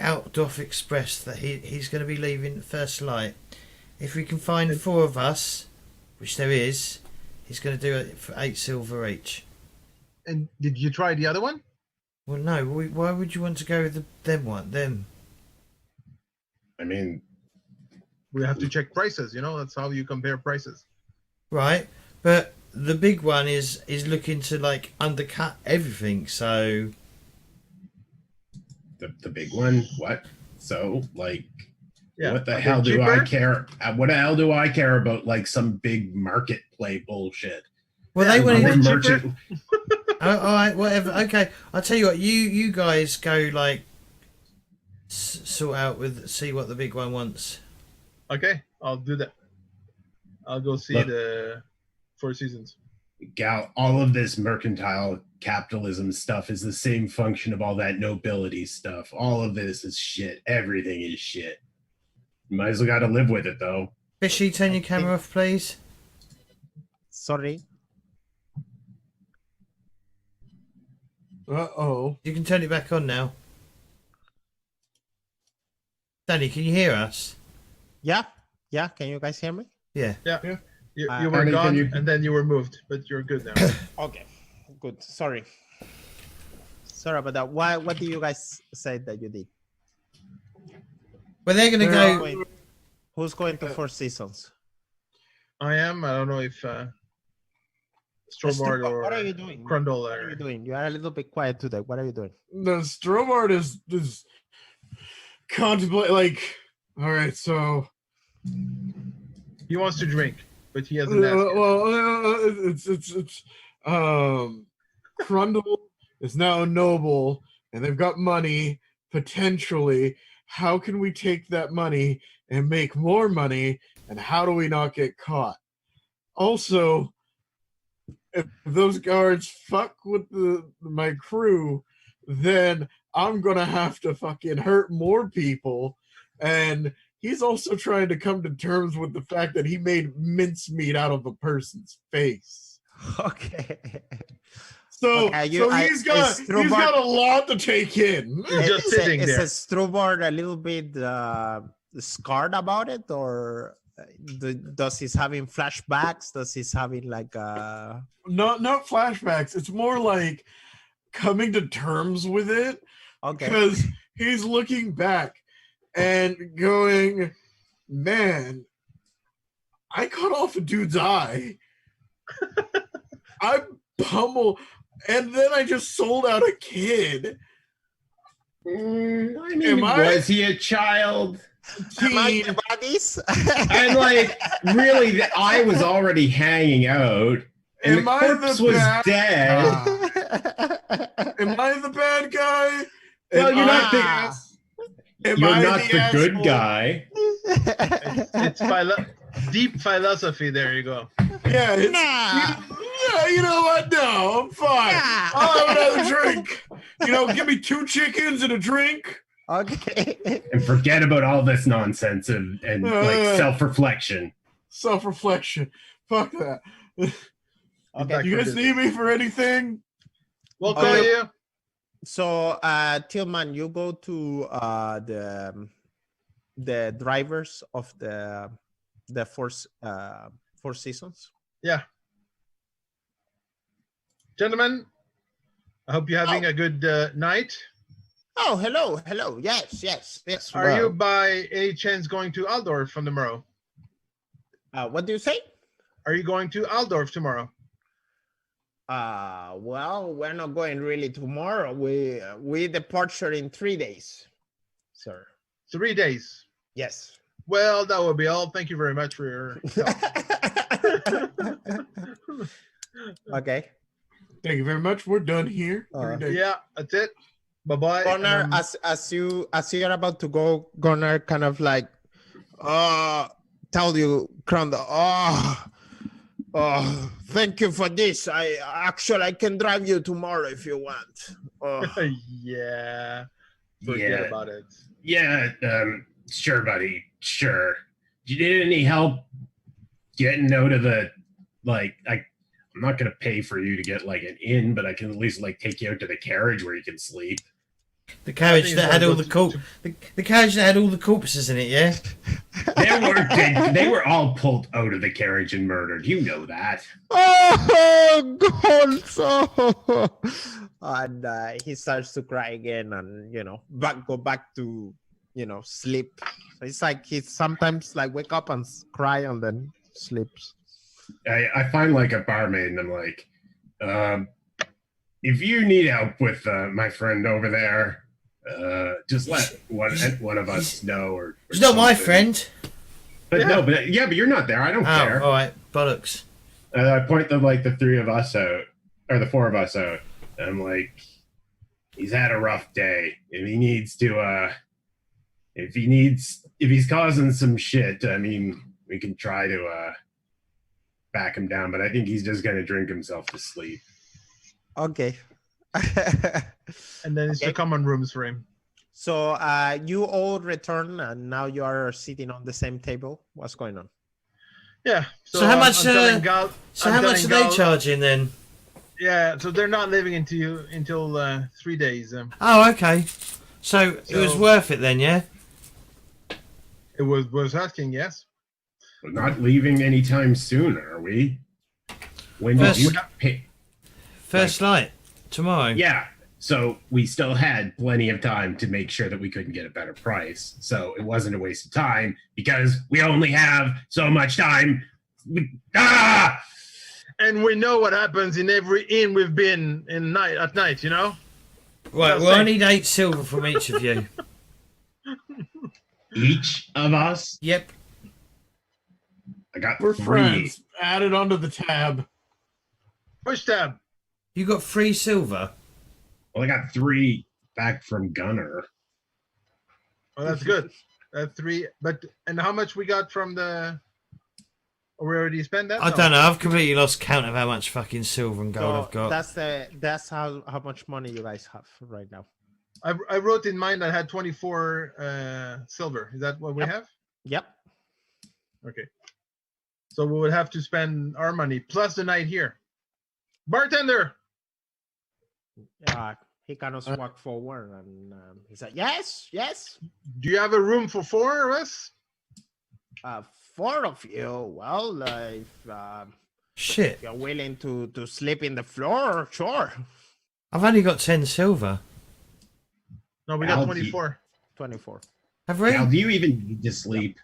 Outdoff Express that he's going to be leaving first light. If we can find 4 of us, which there is, he's going to do it for 8 silver each. And did you try the other one? Well, no. Why would you want to go with them? I mean, We have to check prices, that's how you compare prices. Right, but the big one is looking to like undercut everything. So the big one, what? So like, Yeah. what the Are hell they do I cheaper? care? What the hell do I care about like some big market play bullshit? well, Yeah, they are want they to. cheaper? Oh, all right, whatever. Okay, I'll tell you what. You guys go like sort out see what the big one wants. Okay, I'll do that. I'll go see Look. the Four Seasons. Gal, all of this mercantile capitalism stuff is the same function of all that nobility stuff. All of this is shit. Everything is shit. You might as well got to live with it, though. Fishy, turn your camera off, please. Sorry. Uh-oh. You can turn it back on now. Danny, can you hear us? Yeah. Can you guys hear me? Yeah. You Uh, were Andy, can gone, you- and then you were moved, but you're good now. Okay, good. Sorry about that. What do you guys say that you did? Well, they're gonna go. Who's going to Four Seasons? I don't know if StrorBard or What are you doing? Chrundle What are you are. doing? You are a little bit quiet today. What are you doing? The StrorBard is contemplate like. All right, so He wants to drink, but he hasn't asked yet. it's Chrundle is now a noble, and they've got money potentially. How can we take that money and make more money? And how do we not get caught? Also, if those guards fuck with my crew, then I'm gonna have to fucking hurt more people. And he's also trying to come to terms with the fact that he made mincemeat out of a person's face. Okay. So, Okay, he's got a lot to take in. He's just sitting is there. StrorBard a little bit scarred about it, or does he's having flashbacks? Does he's having like Not flashbacks. It's more like coming to terms with it. Okay. Because he's looking back and going, man, I cut off a dude's eye. I pummel, and then I just sold out a kid. I mean, was he a child? Am I the bodies? And like, really, the eye was already hanging out, and Am the I corpse the was bad dead. Am I the bad guy? Well, you're not the Am you're I not the good asshole? guy. It's deep philosophy. There you go. Yeah, it's, Nah. yeah, you know what? No, I'm fine. Nah. I'll have another drink. Give me 2 chickens and a drink. Okay. And forget about all this nonsense and like self-reflection. Self-reflection. Fuck that. Okay. You guys need me for anything? We'll call you. So, Tilmann, you go to the drivers of the Four Seasons. Yeah. Gentlemen, I hope you're having a good night. Oh, hello. Yes. Are you by any chance going to Aldorf from tomorrow? What do you say? Are you going to Aldorf tomorrow? Well, we're not going really tomorrow. We departure in 3 days, sir. 3 days. Yes. Well, that will be all. Thank you very much for your help. Okay. Thank you very much. We're done here. Yeah, that's it. Bye-bye. Gunnar, as you are about to go, Gunnar kind of like tell you, Chrundle, thank you for this. I can drive you tomorrow if you want. Yeah. Forget about it. Yeah, sure, buddy. Sure. Do you need any help getting out of the I'm not gonna pay for you to get like an inn, but I can at least like take you out to the carriage where you can sleep. The carriage that had all the the carriage that had all the corpses in it, yeah. They were all pulled out of the carriage and murdered. You know that. Oh, Gonzo! And he starts to cry again, and go back to sleep. So it's like he sometimes like wake up and cry and then sleeps. I find like a barmaid and I'm like, if you need help with my friend over there, just let one of us know. Or He's not my something. friend. But no, but you're not there. I don't care. All right, bollocks. I point the the 3 of us out, or the 4 of us out. And I'm like, he's had a rough day. If he needs to, if he's causing some shit, I mean, we can try to back him down, but I think he's just gonna drink himself to sleep. Okay. And then it's the common rooms for him. So you all return, and now you are sitting on the same table. What's going on? Yeah. So how much? I'm telling How much are they charging then? Yeah. So they're not leaving until 3 days. Oh, okay. So it was worth it then, yeah. It was asking, yes. We're not leaving anytime soon, are we? When did you pay? First light tomorrow. Yeah. So we still had plenty of time to make sure that we couldn't get a better price. So it wasn't a waste of time because we only have so much time. And we know what happens in every inn we've been at night, Right, well, I need 8 silver from each of you. Each of us? Yep. I got We're 3. friends. Add it onto the tab. Push tab. You got 3 silver? Well, I got 3 back from Gunnar. Oh, that's good. That's 3. And how much we got from the... Or we already spent that? I don't know. I've completely lost count of how much fucking silver and gold I've got. That's how much money you guys have right now. I wrote in mine that I had 24 silver. Is that what we have? Yep. Okay. So we would have to spend our money plus the night here. Bartender! He kind of walk forward and he said, yes. Do you have a room for 4 of us? 4 of you. Well, if Shit. you're willing to sleep in the floor, sure. I've only got 10 silver. No, we got Al, 24. 24. Have we? Al, do you even need to sleep?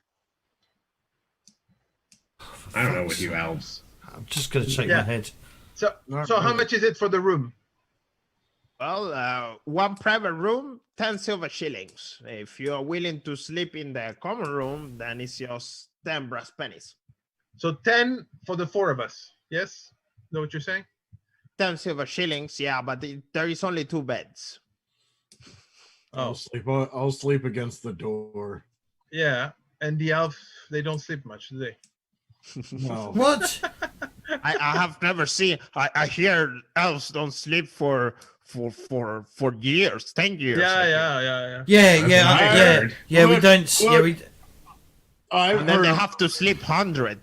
I don't know with you elves. I'm just going to shake Yeah. my head. So Not how really. much is it for the room? Well, one private room, 10 silver shillings. If you're willing to sleep in the common room, then it's just 10 brass pennies. So 10 for the 4 of us. Yes? Know what you're saying? 10 silver shillings, yeah, but there is only 2 beds. Oh, I'll sleep against the door. yeah. And the elf, they don't sleep much, do they? No. What? I have never seen. I hear elves don't sleep for years, 10 years. Yeah, I think. yeah. Yeah, That's yeah, what I yeah. heard. Yeah, we Look, don't. Yeah, look. we. I've And then they heard, have to sleep 100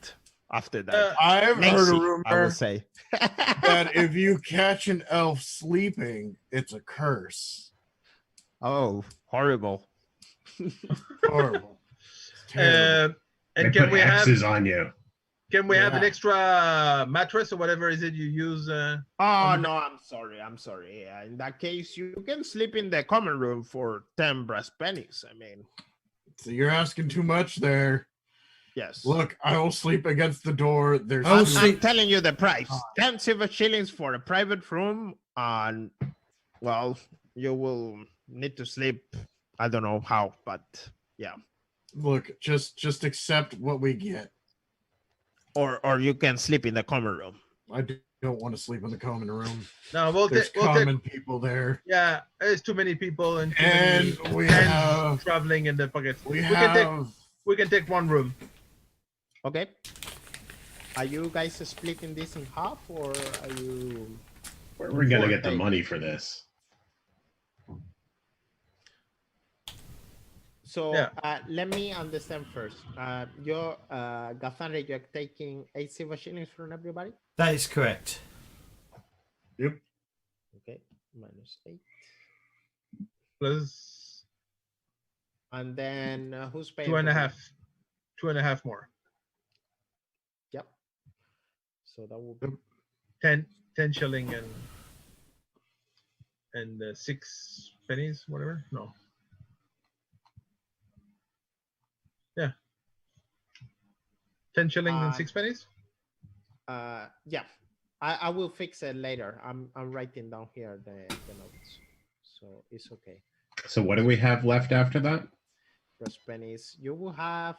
after that. I've heard a Lazy, I rumor would say. that if you catch an elf sleeping, it's a curse. Oh, horrible. Horrible. It's terrible. And They can put we have X's on you. an Yeah. extra mattress or whatever is it you use? Oh no, I'm sorry. Yeah, in that case, you can sleep in the common room for 10 brass pennies. I mean, So you're asking too much there. yes. Look, I will sleep against the door. There's I will I'm sleep- telling you the price. 10 silver shillings for a private room, and well, you will need to sleep. I don't know how, but yeah. Look, just accept what we get. Or you can sleep in the common room. I don't want to sleep in the common room. No, we'll There's take. common people there, Yeah, there's too many people and too and many we hands have traveling in the pocket. we can take one room. Okay. Are you guys splitting this in half, or are you? Where are we gonna get the Okay. money for this? So Yeah. let me understand first. You're Gathande, you're taking 8 silver shillings from everybody. That is correct. Yep. Okay, -8. Plus And then who's paying? 2.5. for the- 2.5 more. Yep. So that will be 10 shilling and 6 pennies, whatever. No. Yeah. 10 shillings and 6 pennies. yeah. I will fix it later. I'm writing down here the notes, so it's okay. So what do we have left after that? Plus pennies. You will have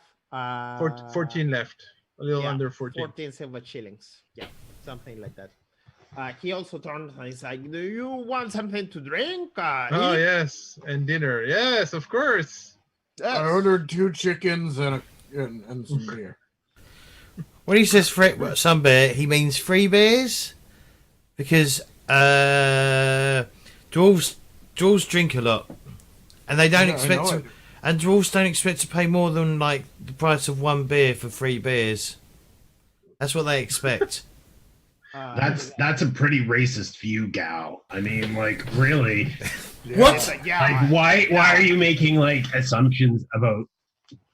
14 left. A little yeah, under 14. 14 silver shillings. Yeah, something like that. He also turns and he's like, "Do you want something to drink?" Oh eat?" yes, and dinner. Yes, of course. Yes. I ordered 2 chickens and some beer. When he says some beer, he means 3 beers, because dwarves drink a lot, and they don't Yeah, I expect know to. it. And dwarves don't expect to pay more than like the price of 1 beer for 3 beers. That's what they expect. That's a pretty racist view, Gal. I mean, like, really? What? Yeah. Like, why are you making like assumptions about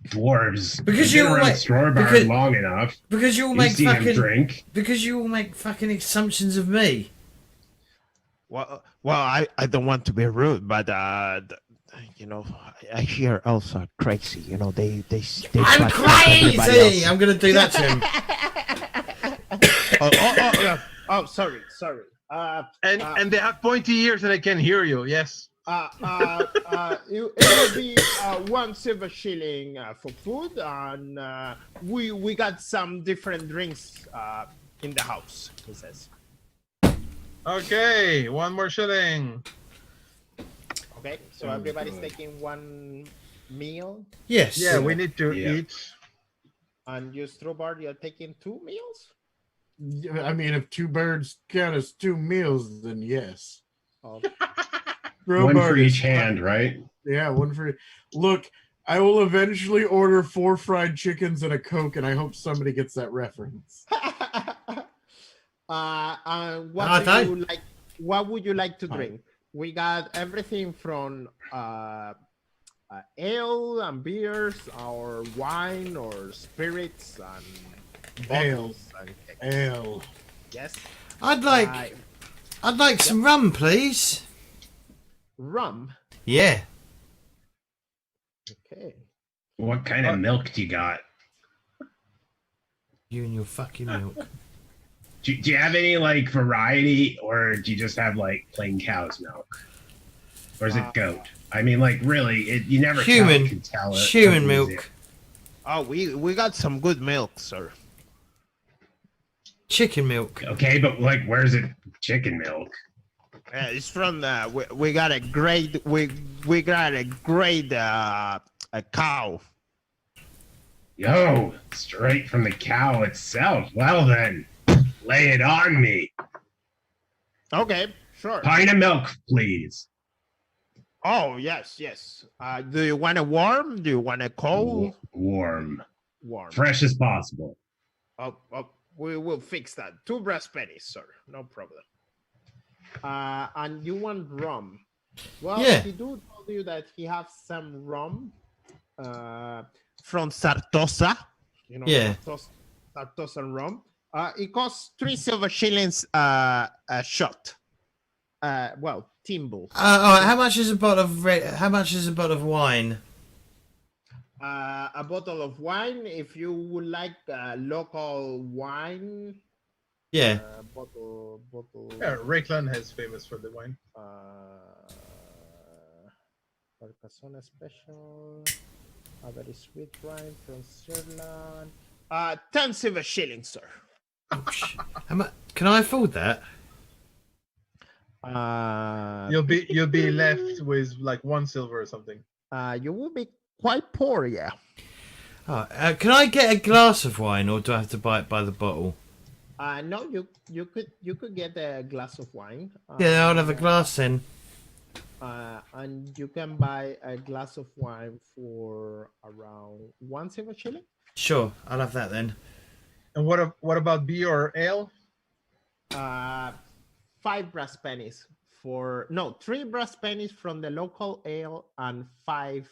dwarves? Because You've you been around like- StrorBard because- long enough. Because you all You make see him fucking drink. because you all make fucking assumptions of me. Well, I don't want to be rude, but you know, I hear elves are crazy. You know, they I'm butt fuck everybody crazy. else. I'm gonna do that to him. Oh, sorry. And they have pointy ears and I can hear you. Yes. It will be 1 silver shilling for food, and we got some different drinks in the house. He says. Okay, 1 more shilling. Okay, so everybody's taking 1 meal, Yes. Yeah, we need to Yeah. eat. and you StrorBard, you're taking 2 meals. Yeah, I mean, if 2 birds count as 2 meals, then yes. Oh, One for Robard each is- hand, right? Yeah, 1 for. Look, I will eventually order 4 fried chickens and a Coke, and I hope somebody gets that reference. what don't. do you like? What would you like to drink? We got everything from ale and beers, or wine, or spirits and bottles and cakes. Ale. Yes. I'd like some rum, please. Rum. Yeah. Okay. What kind of milk do you got? You and your fucking milk. Do you have any like variety, or do you just have like plain cow's milk, or is it goat? I mean, like really, you never can tell it. Human milk. Oh, we got some good milk, sir. Chicken milk. Okay, but like, where's it? Chicken milk. It's from the. We got a great. We got a great a cow. Yo, straight from the cow itself. Well then, lay it on me. Okay, sure. Pint of milk, please. Oh yes. Do you want a warm? Do you want a cold? Warm. Warm. Fresh as possible. Oh, we will fix that. 2 brass pennies, sir. No problem. And you want rum? Well, Yeah. he do told you that he has some rum from Sartosa. You know, Yeah. Sartosa rum. It costs 3 silver shillings a shot. Well, Timble. All right. How much is a bottle of How much is a bottle of wine? A bottle of wine, if you would like local wine. Yeah. Bottle. Yeah, Rakeland is famous for the wine. Carcassonne special. A very sweet wine from Switzerland. 10 silver shillings, sir. How much? Can I afford that? You'll be left with like 1 silver or something. You will be quite poor, yeah. Oh, can I get a glass of wine, or do I have to buy it by the bottle? No, you could get a glass of wine. Yeah, I'll have a glass then. And you can buy a glass of wine for around 1 silver shilling. Sure, I'll have that then. And what about beer or ale? 5 brass pennies for 3 brass pennies from the local ale and 5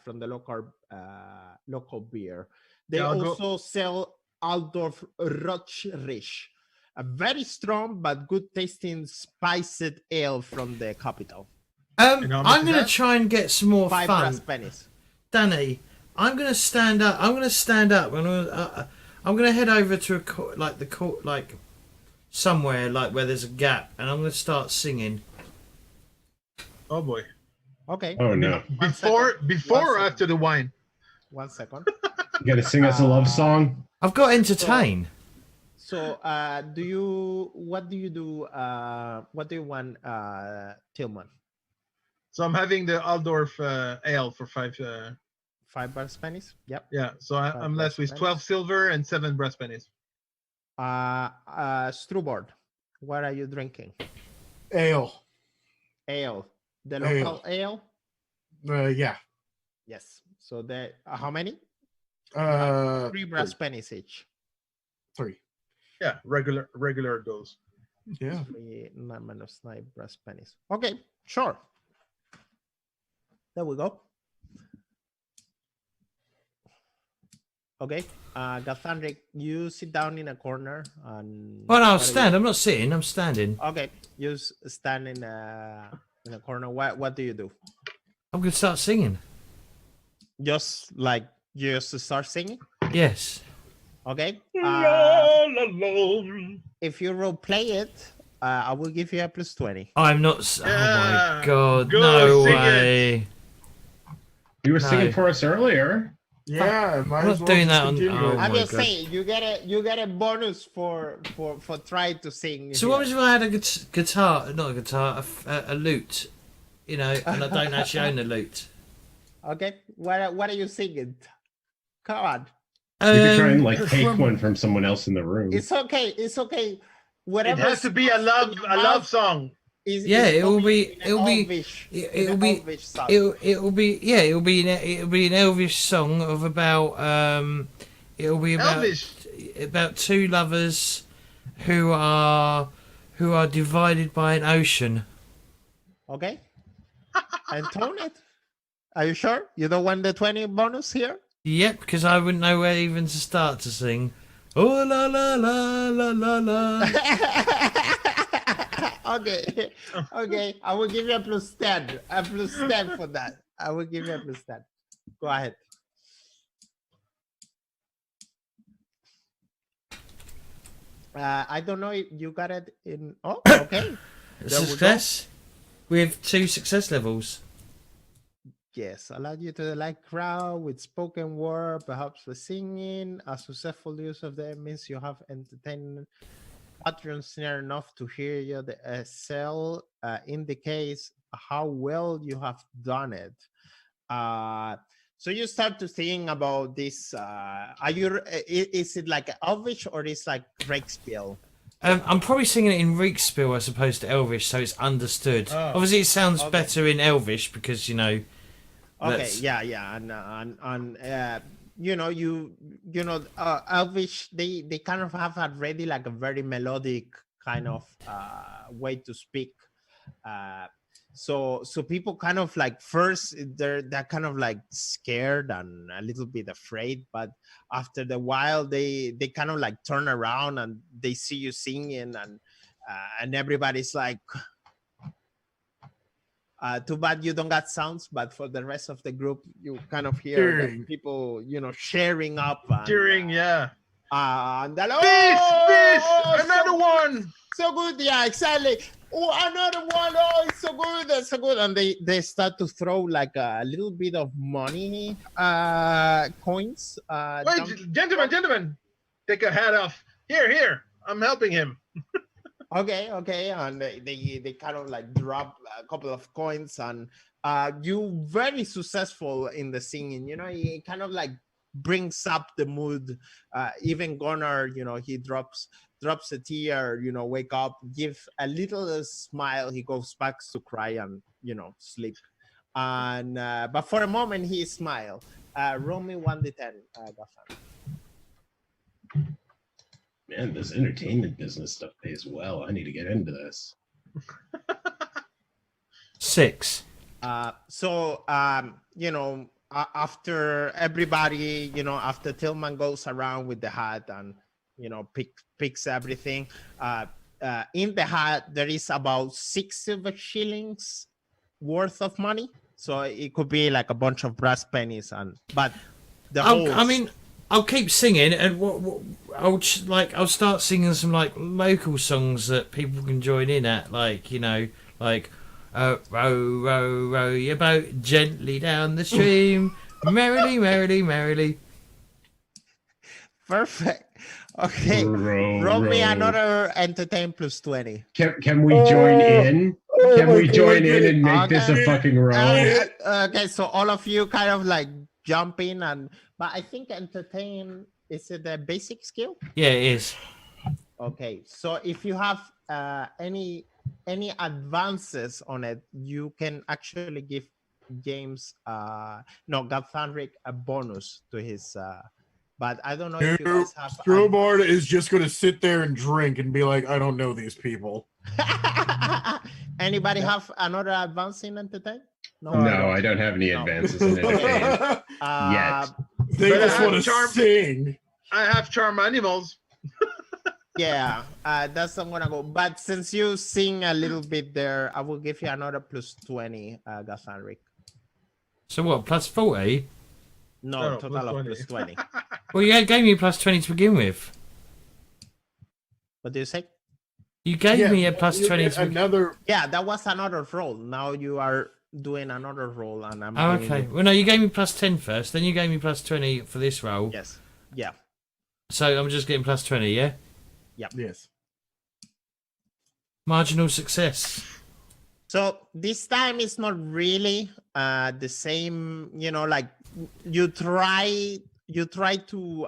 from the local beer. They also sell Altdorf Rotschrich, a very strong but good tasting spiced ale from the capital. I'm gonna try and get some more 5 fun. brass pennies. Danny, I'm gonna stand up. I'm gonna head over to the court, like somewhere like where there's a gap, and I'm gonna start singing. Oh boy. Okay. Oh no. Before or after the wine? 1 second. You gotta sing us a love song. I've got entertain. So, what do you want, Tilmann? So I'm having the Altdorf ale for 5. 5 brass pennies. Yep. Yeah. So I'm left with 12 silver and 7 brass pennies. StrorBard, what are you drinking? Ale. Ale. The local ale? Yeah. Yes. So how many? 3 brass pennies each. 3. Yeah, regular dose. Yeah. 3 minus 9 brass pennies. Okay, sure. There we go. Okay, Gathandrick, you sit down in a corner and. Oh no, I'll stand. I'm not sitting. I'm standing. Okay, you stand in a corner. What do you do? I'm gonna start singing. Just start singing. Yes. Okay. If you role play it, I will give you a plus 20. I'm not. Oh Yeah. my god! Go No sing way. You were No. singing for us earlier. Yeah, might I'm as not well doing just that on- continue. oh. I'm my just God. saying you get a bonus for trying to sing. So what was if I had a guitar? Not a guitar, a lute. You know, and I don't actually own a lute. Okay, what are you singing? Come on, You could try and like take one from someone else in the room. it's okay. It's okay. It Whatever. has to be a love song. Yeah, it will be an Elvish song of about it'll be about Elvish. about 2 lovers who are divided by an ocean. Okay, and tone it. Are you sure? You don't want the 20 bonus here? Yep, because I wouldn't know where even to start to sing. Oh la la la la la la. Okay. Okay. I will give you a plus 10. A plus 10 for that. I will give you a plus 10. Go ahead. I don't know if you got it in. Oh, okay. There we go. Success with 2 success levels. Yes, allow you to delight crowd with spoken word, perhaps with singing. A successful use of them means you have entertained patrons near enough to hear you excel. Indicates how well you have done it. So you start to think about this. Are you? Is it like Elvish or is like Breakspiel? I'm probably singing it in Reekspiel as opposed to Elvish, so it's understood. Oh. Obviously, it sounds Okay. better in Elvish because, you know. Okay, That's- yeah, and you know, Elvish, they kind of have already like a very melodic kind of way to speak. So people kind of like first they're kind of like scared and a little bit afraid, but after the while they kind of like turn around and they see you singing and everybody's like. Too bad you don't got sounds, but for the rest of the group, you kind of hear Cheering. that people, you know, sharing up. And, During, yeah. and they're like, This, "Oh, another one. so good, yeah, exactly. Oh, another one. Oh, it's so good, that's so good. And they start to throw like a little bit of money, coins. down- Wait, gentlemen, take a hat off. Here, I'm helping him. Okay, and they kind of like drop a couple of coins, and you very successful in the singing. You know, it kind of like brings up the mood. Even Gunnar, you know, he drops a tear. You know, wake up, give a little smile. He goes back to cry and you know sleep. And but for a moment he smiled. Roll me 1d10, Gaffan. Man, this entertainment business stuff pays well. I need to get into this. 6. So you know, after everybody, you know, after Tilmann goes around with the hat and you know picks everything, in the hat there is about 6 silver shillings worth of money. So it could be like a bunch of brass pennies, but the whole. I mean, I'll keep singing, and I'll start singing some like local songs that people can join in at, like you know, like row, row, row your boat gently down the stream, merrily, merrily, merrily. Perfect. Okay, roll me another entertain plus 20. Can we join in? Can we join in and make this a Okay. fucking roll? Okay, so all of you kind of like jump in, but I think entertain is it a basic skill? Yeah, it is. Okay, so if you have any advances on it, you can actually give James Gathanric a bonus to his but I don't know if you guys have StrorBard is just going to sit there and drink and be like, I don't know these people. Anybody have another advance in entertain? No, I don't have any No. advances in entertainment. Yet. They But I just have want to charm. sing. I have charm animals. Yeah, that's I'm gonna go. But since you sing a little bit there, I will give you another plus 20, Gathanric. So what? Plus 40? No, No, total plus of plus 20. Well, you gave me plus 20 to begin with. What do you say? You gave me a plus you 20 get to. another. Yeah, that was another roll. Now you are doing another roll, and I'm. Oh, giving okay. you- Well, no, you gave me plus 10 first, then you gave me plus 20 for this roll. Yes. Yeah. So I'm just getting plus 20, yeah? Yes. Marginal success. So this time it's not really the same. You know, like you try to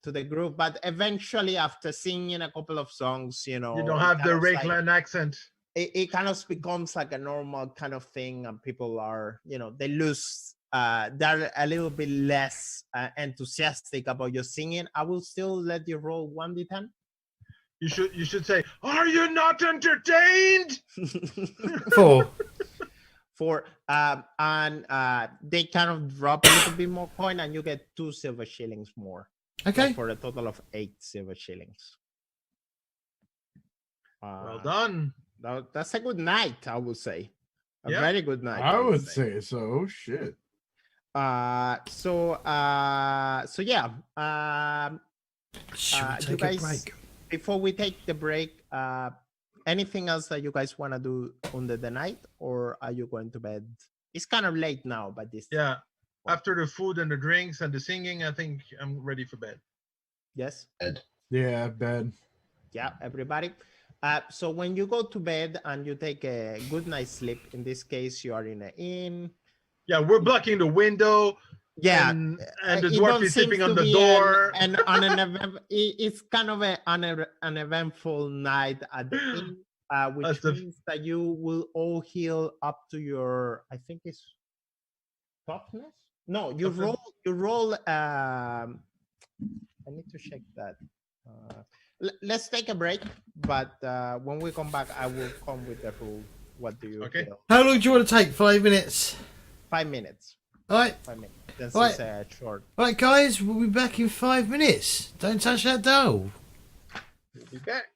to the group, but eventually after singing a couple of songs, you know, You don't it have the kind of like- Rakeland accent. it kind of becomes like a normal kind of thing, and people are, you know, they lose they're a little bit less enthusiastic about your singing. I will still let you roll 1d10. You should say, "Are you not entertained?" 4. They kind of drop a little bit more coin, and you get 2 silver shillings more. Okay. So for a total of 8 silver shillings. Well done. That's a good night, I would say. A Yeah. very good night. I would say so. Oh, shit. So yeah. Should we you take guys, a break? Before we take the break, anything else that you guys want to do under the night, or are you going to bed? It's kind of late now, but this. Yeah. After the food and the drinks and the singing, I think I'm ready for bed. Yes. Yeah, bed. Yeah, everybody. So when you go to bed and you take a good night's sleep, in this case, you are in an inn. Yeah, we're blocking the window. Yeah, and the it dwarf don't is seem sleeping to on the be door. It's kind of an eventful night at the inn, which means that you will all heal up to your, I think it's toughness. No, you roll. I need to check that. Let's take a break, but when we come back, I will come with the rule. What do you feel? How long do you want to take? 5 minutes? 5 minutes. All right. 5 minutes. This Right. is short. All right, guys, we'll be back in 5 minutes. Don't touch that dial. We'll be back.